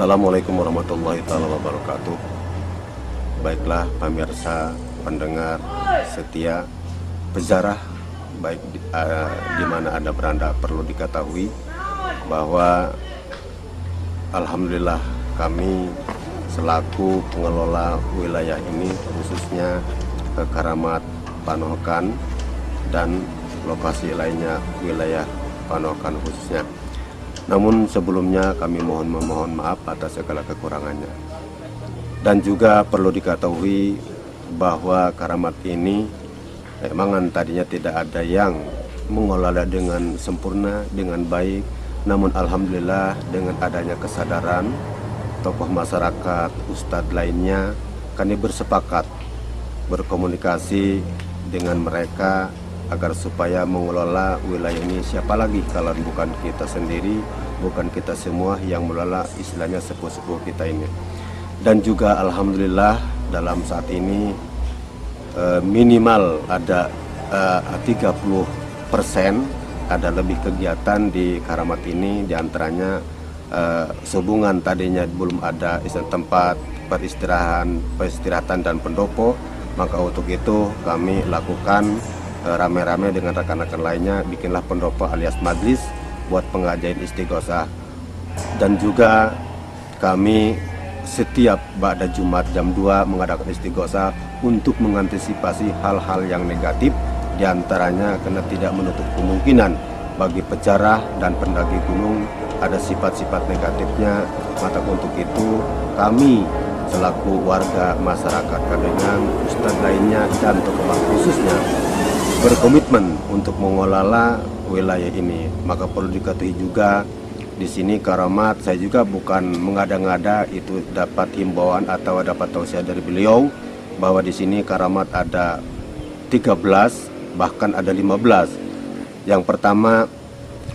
Assalamualaikum warahmatullahi taala wabarakatuh. Baiklah pemirsa, pendengar setia pejarah, baik di mana Anda berada, perlu diketahui bahwa alhamdulillah kami selaku pengelola wilayah ini, khususnya Karamat Panokan dan lokasi lainnya wilayah Panokan khususnya. Namun sebelumnya kami memohon maaf atas segala kekurangannya. Dan juga perlu diketahui bahwa Karamat ini memang tadinya tidak ada yang mengelola dengan sempurna, dengan baik. Namun alhamdulillah dengan adanya kesadaran tokoh masyarakat, ustadz lainnya, kami bersepakat berkomunikasi dengan mereka agar supaya mengelola wilayah ini. Siapa lagi kalau bukan kita sendiri, bukan kita semua yang mengelola istilahnya sepuh-sepuh kita ini. Dan juga alhamdulillah dalam saat ini minimal ada 30% ada lebih kegiatan di Karamat ini, diantaranya sehubungan tadinya belum ada tempat peristirahatan dan pendopo, maka untuk itu kami lakukan rame-rame dengan rekan-rekan lainnya, bikinlah pendopo alias majlis buat pengajian istighosah. Dan juga kami setiap pada Jumat jam 2 mengadakan istighosah untuk mengantisipasi hal-hal yang negatif, diantaranya karena tidak menutup kemungkinan bagi pejarah dan pendaki gunung ada sifat-sifat negatifnya. Maka untuk itu kami selaku warga masyarakat Kadengan, ustadz lainnya dan tokoh khususnya berkomitmen untuk mengelola wilayah ini. Maka perlu diketahui juga di sini Karamat, saya juga bukan mengada-ngada, itu dapat himbauan atau dapat tausiah dari beliau bahwa di sini Karamat ada 13 bahkan ada 15. Yang pertama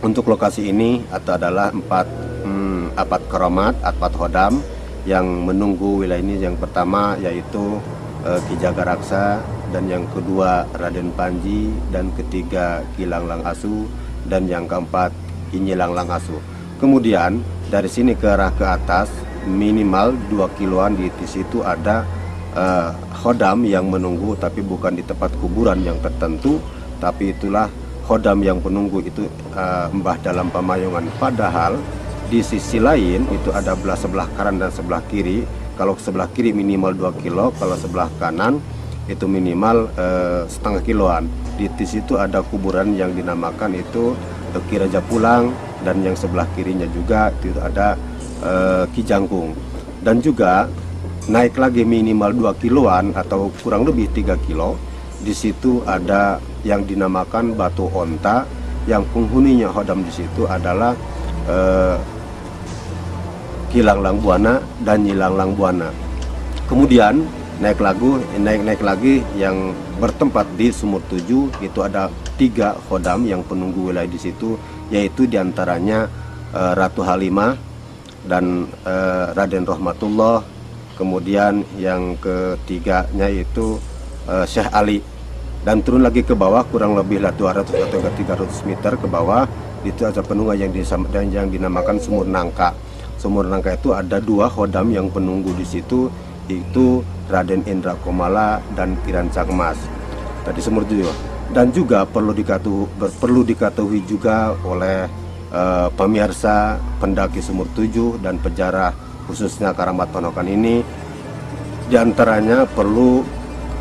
untuk lokasi ini adalah 4 Karamat, 4 Hodam yang menunggu wilayah ini. Yang pertama yaitu Ki Jagaraksa, dan yang kedua Raden Panji, dan ketiga Ki Langlang Asu, dan yang keempat Ki Nyilanglang Asu. Kemudian dari sini ke arah ke atas minimal 2 kiloan di situ ada Hodam yang menunggu, tapi bukan di tempat kuburan yang tertentu, tapi itulah Hodam yang menunggu itu Mbah Dalam Pamayungan. Padahal di sisi lain itu ada sebelah kanan dan sebelah kiri. Kalau sebelah kiri minimal 2 kilo, kalau sebelah kanan itu minimal setengah kiloan. Di situ ada kuburan yang dinamakan itu Ki Raja Pulang, dan yang sebelah kirinya juga itu ada Ki Jangkung. Dan juga naik lagi minimal 2 kiloan atau kurang lebih 3 kilo. Di situ ada yang dinamakan Batu Onta, yang penghuninya Hodam di situ adalah Ki Langlang Buana dan Nyilanglang Buana. Kemudian naik lagi yang bertempat di Sumur Tujuh, itu ada 3 Hodam yang penunggu wilayah di situ, yaitu diantaranya Ratu Halimah dan Raden Rahmatullah. Kemudian yang ketiganya itu Syekh Ali. Dan turun lagi ke bawah kurang lebih 200 atau 300 meter ke bawah, itu ada penunggu yang dinamakan Sumur Nangka. Sumur Nangka itu ada 2 Hodam yang penunggu di situ, itu Raden Indra Komala dan Kiran Cangmas tadi Sumur Tujuh. Dan juga perlu diketahui juga oleh pemirsa pendaki Sumur Tujuh dan pejarah khususnya Karamat Panokan ini, diantaranya perlu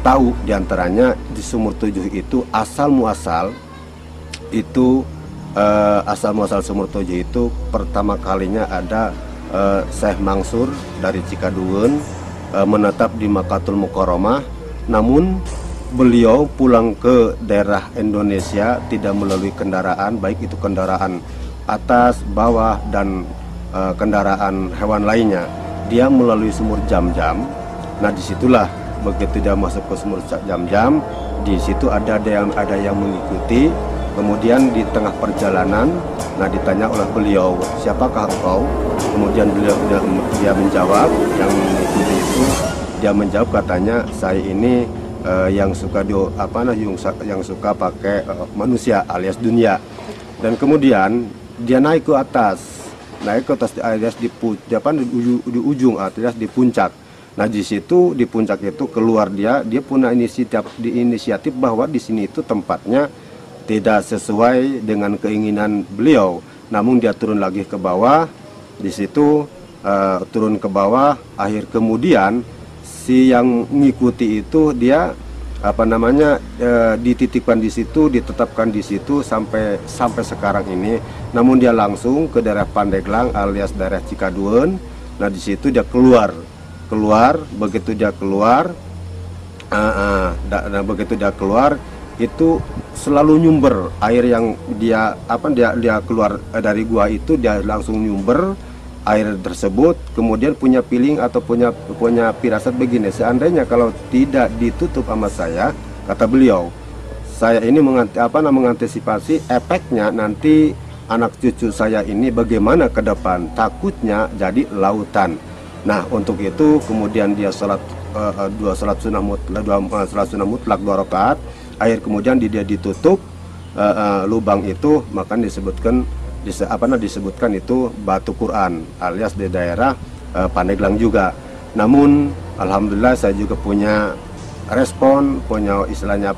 tahu, diantaranya di Sumur Tujuh itu asal muasal Sumur Tujuh itu pertama kalinya ada Syekh Mangsur dari Cikaduun menetap di Makatul Mukarramah. Namun beliau pulang ke daerah Indonesia tidak melalui kendaraan, baik itu kendaraan atas, bawah, dan kendaraan hewan lainnya. Dia melalui Sumur Jam-Jam. Nah disitulah begitu dia masuk ke Sumur Jam-Jam, di situ ada yang mengikuti. Kemudian di tengah perjalanan, nah ditanya oleh beliau, siapakah engkau? Kemudian dia menjawab, yang mengikuti itu dia menjawab, katanya saya ini yang suka yang suka pakai manusia alias dunia. Dan kemudian dia naik ke atas naik ke atas alias di ujung alias di puncak. Nah di situ di puncak itu keluar dia punya inisiatif bahwa di sini itu tempatnya tidak sesuai dengan keinginan beliau. Namun dia turun lagi ke bawah, di situ turun ke bawah. Akhir kemudian si yang ngikuti itu dia dititipkan di situ, ditetapkan di situ sampai sekarang ini. Namun dia langsung ke daerah Pandeglang alias daerah Cikaduen. Nah di situ dia keluar. Begitu dia keluar, begitu dia keluar itu selalu nyumber air yang dia keluar dari gua itu, dia langsung nyumber air tersebut. Kemudian punya feeling atau punya firasat begini, seandainya kalau tidak ditutup sama saya, kata beliau, saya ini mengantisipasi efeknya nanti anak cucu saya ini bagaimana ke depan, takutnya jadi lautan. Nah untuk itu kemudian dia sholat sholat sunnah mutlak 2 rakaat. Akhir kemudian dia ditutup lubang itu, maka disebutkan itu batu Quran alias di daerah Pandeglang juga. Namun alhamdulillah saya juga punya respon, punya istilahnya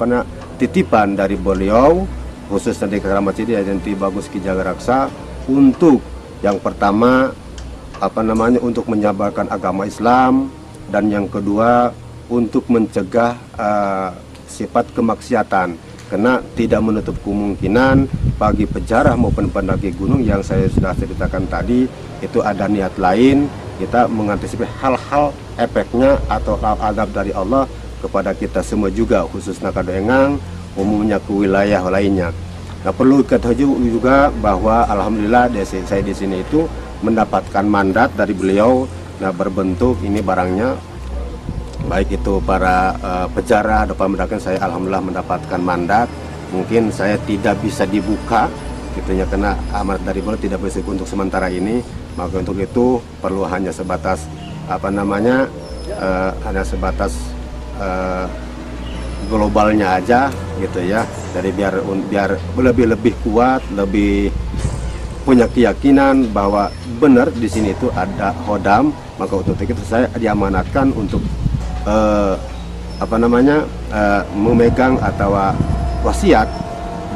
titipan dari beliau khususnya di Keramat Cidi Yanti Bagus Ki Jagaraksa untuk yang pertama untuk menyebarkan agama Islam, dan yang kedua untuk mencegah sifat kemaksiatan, karena tidak menutup kemungkinan bagi pejarah maupun pendaki gunung yang saya sudah ceritakan tadi itu ada niat lain. Kita mengantisipasi hal-hal efeknya atau adab dari Allah kepada kita semua juga, khususnya Kadoengang, umumnya ke wilayah lainnya. Nah perlu ketahui juga bahwa alhamdulillah saya di sini itu mendapatkan mandat dari beliau. Nah berbentuk ini barangnya, baik itu para pejarah atau pendakian, saya alhamdulillah mendapatkan mandat. Mungkin saya tidak bisa dibuka gitunya karena amanat dari beliau tidak bisa untuk sementara ini. Maka untuk itu perlu hanya sebatas globalnya aja gitu ya. Jadi biar lebih kuat, lebih punya keyakinan bahwa benar di sini itu ada hodam. Maka untuk itu saya diamanatkan untuk memegang atau wasiat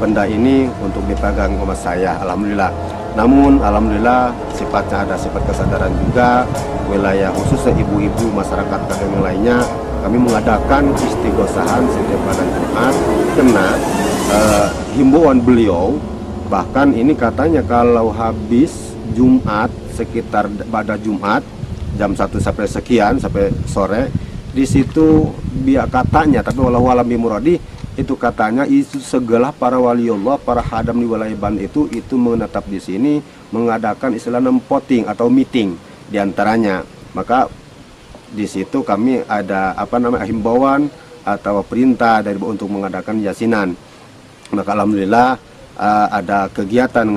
benda ini untuk dipegang sama saya, alhamdulillah. Namun alhamdulillah sifatnya ada sifat kesadaran juga. Wilayah khususnya ibu-ibu masyarakat yang lainnya, kami mengadakan istighosahan setiap pada Jumat karena himbauan beliau. Bahkan ini katanya kalau habis Jumat, sekitar pada Jumat jam 1 sampai sekian sampai sore, di situ biar katanya, tapi walau alam bimuradi, itu katanya itu segala para waliullah, para hadam di wilayah Banten itu menetap di sini, mengadakan istilahnya voting atau meeting diantaranya. Maka di situ kami ada himbauan atau perintah dari untuk mengadakan yasinan. Maka alhamdulillah ada kegiatan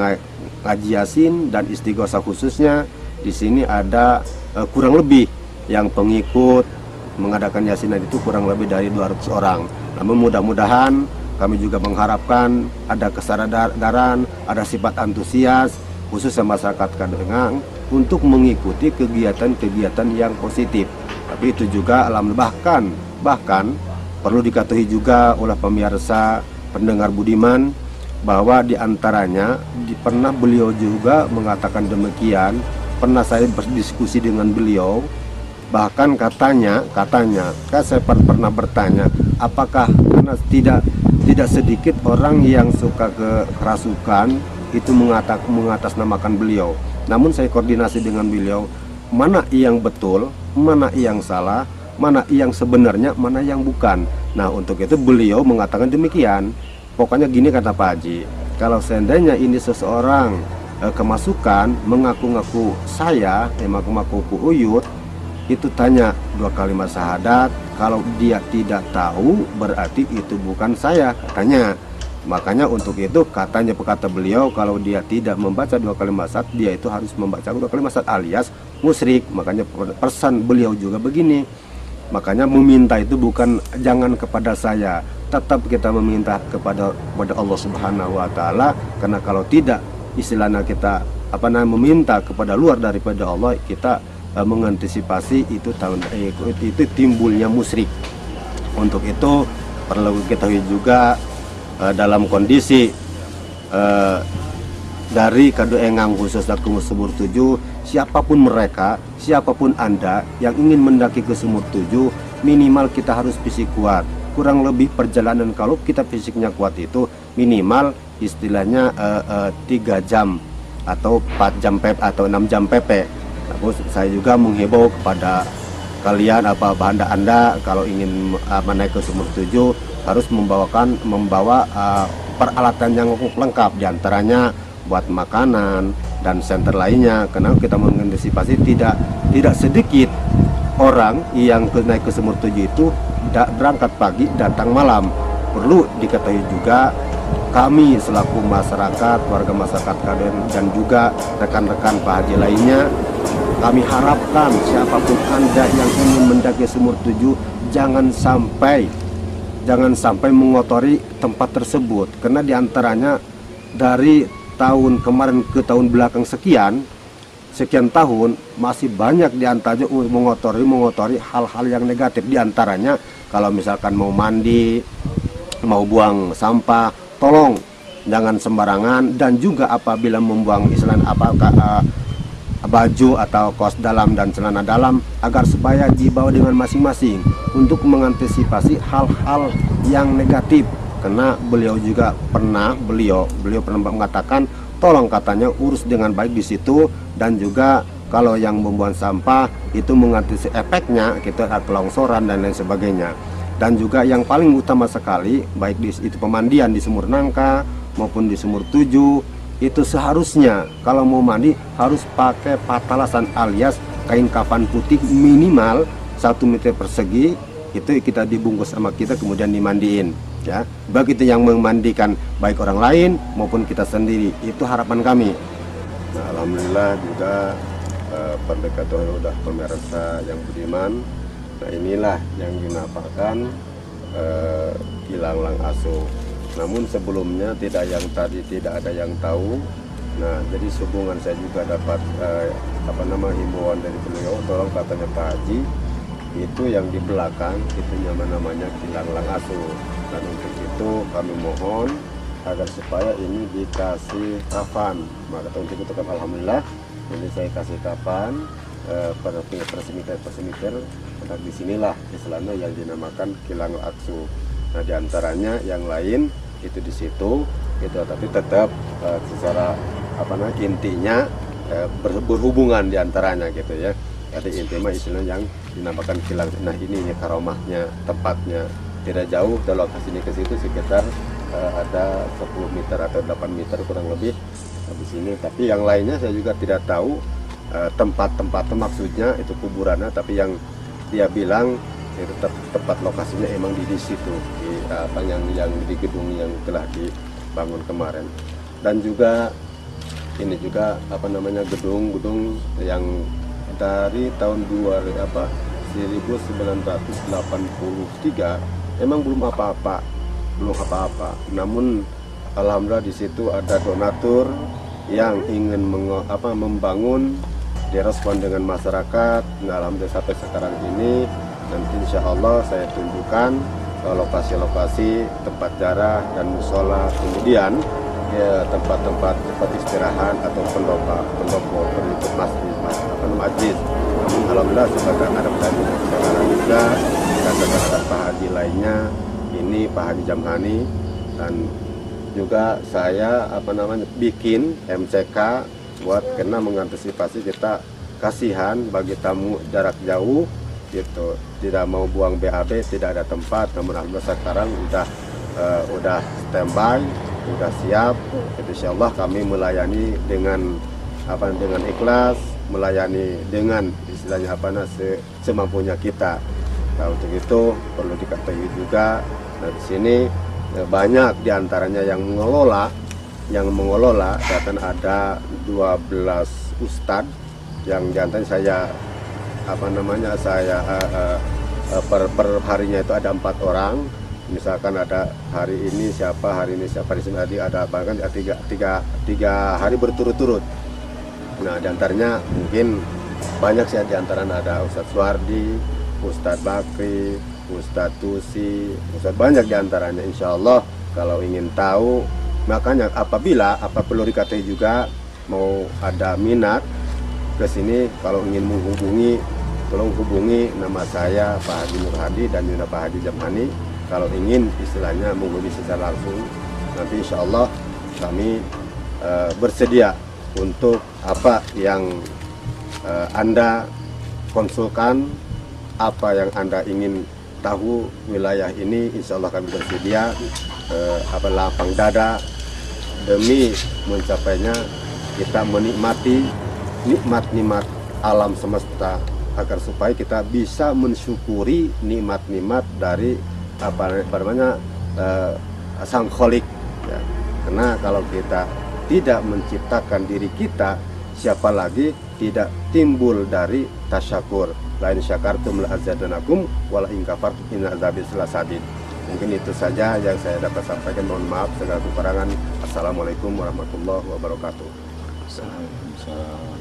ngaji yasin dan istighosah, khususnya di sini ada kurang lebih yang pengikut mengadakan yasinan itu kurang lebih dari 200 orang. Namun mudah-mudahan kami juga mengharapkan ada kesadaran, ada sifat antusias khususnya masyarakat Kadoengang untuk mengikuti kegiatan-kegiatan yang positif. Tapi itu juga alhamdulillah, bahkan perlu diketahui juga oleh pemirsa pendengar budiman bahwa diantaranya pernah beliau juga mengatakan demikian. Pernah saya berdiskusi dengan beliau, bahkan katanya saya pernah bertanya, apakah karena tidak sedikit orang yang suka kerasukan itu mengatasnamakan beliau. Namun saya koordinasi dengan beliau, mana yang betul, mana yang salah, mana yang sebenarnya, mana yang bukan. Nah untuk itu beliau mengatakan demikian. Pokoknya gini kata Pak Haji, kalau seandainya ini seseorang kemasukan mengaku-ngaku saya, mengaku-ngaku Uyut, itu tanya 2 kalimat syahadat. Kalau dia tidak tahu berarti itu bukan saya, katanya. Makanya untuk itu katanya kata beliau, kalau dia tidak membaca 2 kalimat syahadat, dia itu harus membaca 2 kalimat syahadat alias musyrik. Makanya pesan beliau juga begini. Makanya meminta itu bukan jangan kepada saya, tetap kita meminta kepada Allah Subhanahu wa taala, karena kalau tidak istilahnya kita meminta kepada luar daripada Allah, kita mengantisipasi itu itu timbulnya musyrik. Untuk itu perlu diketahui juga dalam kondisi dari Kado Engang khususnya ke Sumur Tujuh, siapapun mereka, siapapun Anda yang ingin mendaki ke Sumur Tujuh, minimal kita harus fisik kuat. Kurang lebih perjalanan kalau kita fisiknya kuat itu minimal istilahnya 3 jam atau 4 jam PP atau 6 jam PP. Namun saya juga menghimbau kepada kalian Anda kalau ingin naik ke Sumur Tujuh harus membawa peralatan yang lengkap, diantaranya buat makanan dan senter lainnya, karena kita mengantisipasi tidak sedikit orang yang naik ke Sumur Tujuh itu berangkat pagi datang malam. Perlu diketahui juga kami selaku masyarakat, warga masyarakat Kaden dan juga rekan-rekan Pak Haji lainnya, kami harapkan siapapun Anda yang ingin mendaki Sumur Tujuh jangan sampai mengotori tempat tersebut, karena diantaranya dari tahun kemarin ke tahun belakang sekian tahun masih banyak diantaranya mengotori hal-hal yang negatif. Diantaranya kalau misalkan mau mandi, mau buang sampah, tolong jangan sembarangan, dan juga apabila membuang baju atau kaos dalam dan celana dalam agar supaya dibawa dengan masing-masing untuk mengantisipasi hal-hal yang negatif. Karena beliau pernah mengatakan tolong katanya urus dengan baik di situ, dan juga kalau yang membuang sampah itu mengantisipasi efeknya kita kelongsoran dan lain sebagainya. Dan juga yang paling utama sekali, baik itu pemandian di Sumur Nangka maupun di Sumur Tujuh, itu seharusnya kalau mau mandi harus pakai patalasan alias kain kafan putih minimal 1 meter persegi, itu kita dibungkus sama kita kemudian dimandiin ya. Begitu yang memandikan baik orang lain maupun kita sendiri, itu harapan kami. Nah, alhamdulillah juga pendekatan udah pemirsa yang budiman. Nah, inilah yang dinamakan Kilang Lang Asuh. Namun sebelumnya tidak ada yang tahu. Nah, jadi sehubungan saya juga dapat himbauan dari beliau, tolong katanya Pak Haji, itu yang di belakang itu namanya Kilang Lang Asuh. Dan untuk itu kami mohon agar supaya ini dikasih kafan. Maka untuk itu kan alhamdulillah ini saya kasih kafan persemiter. Nah, disinilah istilahnya yang dinamakan Kilang Lang Asuh. Nah, diantaranya yang lain itu di situ gitu, tapi tetap secara intinya berhubungan diantaranya gitu ya. Jadi intinya istilah yang dinamakan kilang. Nah, ini karomahnya, tempatnya tidak jauh dari lokasi ini ke situ sekitar ada 10 meter atau 8 meter kurang lebih di sini. Tapi yang lainnya saya juga tidak tahu tempat-tempat maksudnya itu kuburannya, tapi yang dia bilang itu tempat lokasinya emang di situ yang di gedung yang telah dibangun kemarin. Dan juga ini juga gedung-gedung yang dari tahun 1983 emang belum apa-apa. Namun alhamdulillah di situ ada donatur yang ingin membangun, direspon dengan masyarakat. Nah, alhamdulillah sampai sekarang ini nanti insya Allah saya tunjukkan lokasi-lokasi tempat jarah dan musola, kemudian ya, tempat-tempat istirahat atau pendopo untuk masjid. Alhamdulillah sebagai ada sekarang juga dan rekan Pak Haji lainnya, ini Pak Haji Jamhani, dan juga saya bikin MCK buat karena mengantisipasi kita kasihan bagi tamu jarak jauh gitu, tidak mau buang BAB, tidak ada tempat. Namun alhamdulillah sekarang udah standby, udah siap. Insya Allah kami melayani dengan ikhlas, melayani dengan istilahnya semampunya kita. Nah, untuk itu perlu diketahui juga. Nah, di sini banyak diantaranya yang mengelola dan ada 12 ustadz yang diantaranya saya per harinya itu ada 4 orang. Misalkan ada hari ini siapa, di sini ada bahkan tiga hari berturut-turut. Nah, diantaranya mungkin banyak sih, diantaranya ada Ustadz Suwardi, Ustadz Bakri, Ustadz Tusi, Ustadz banyak diantaranya. Insya Allah kalau ingin tahu, makanya apabila perlu dikatakan juga mau ada minat ke sini, kalau ingin menghubungi, tolong hubungi nama saya Pak Haji Nur Hadi dan juga Pak Haji Jamhani. Kalau ingin istilahnya menghubungi secara langsung, nanti insya Allah kami bersedia untuk apa yang Anda konsulkan, apa yang Anda ingin tahu wilayah ini, insya Allah kami bersedia lapang dada demi mencapainya. Kita menikmati nikmat-nikmat alam semesta agar supaya kita bisa mensyukuri nikmat-nikmat dari Sang Kholik ya. Karena kalau kita tidak menciptakan diri kita, siapa lagi tidak timbul dari tasyakur. Lain syakartum la azadanakum wala in kafartum inna azabi lasadid. Mungkin itu saja yang saya dapat sampaikan. Mohon maaf segala kekurangan. Assalamualaikum warahmatullahi wabarakatuh. Assalamualaikum.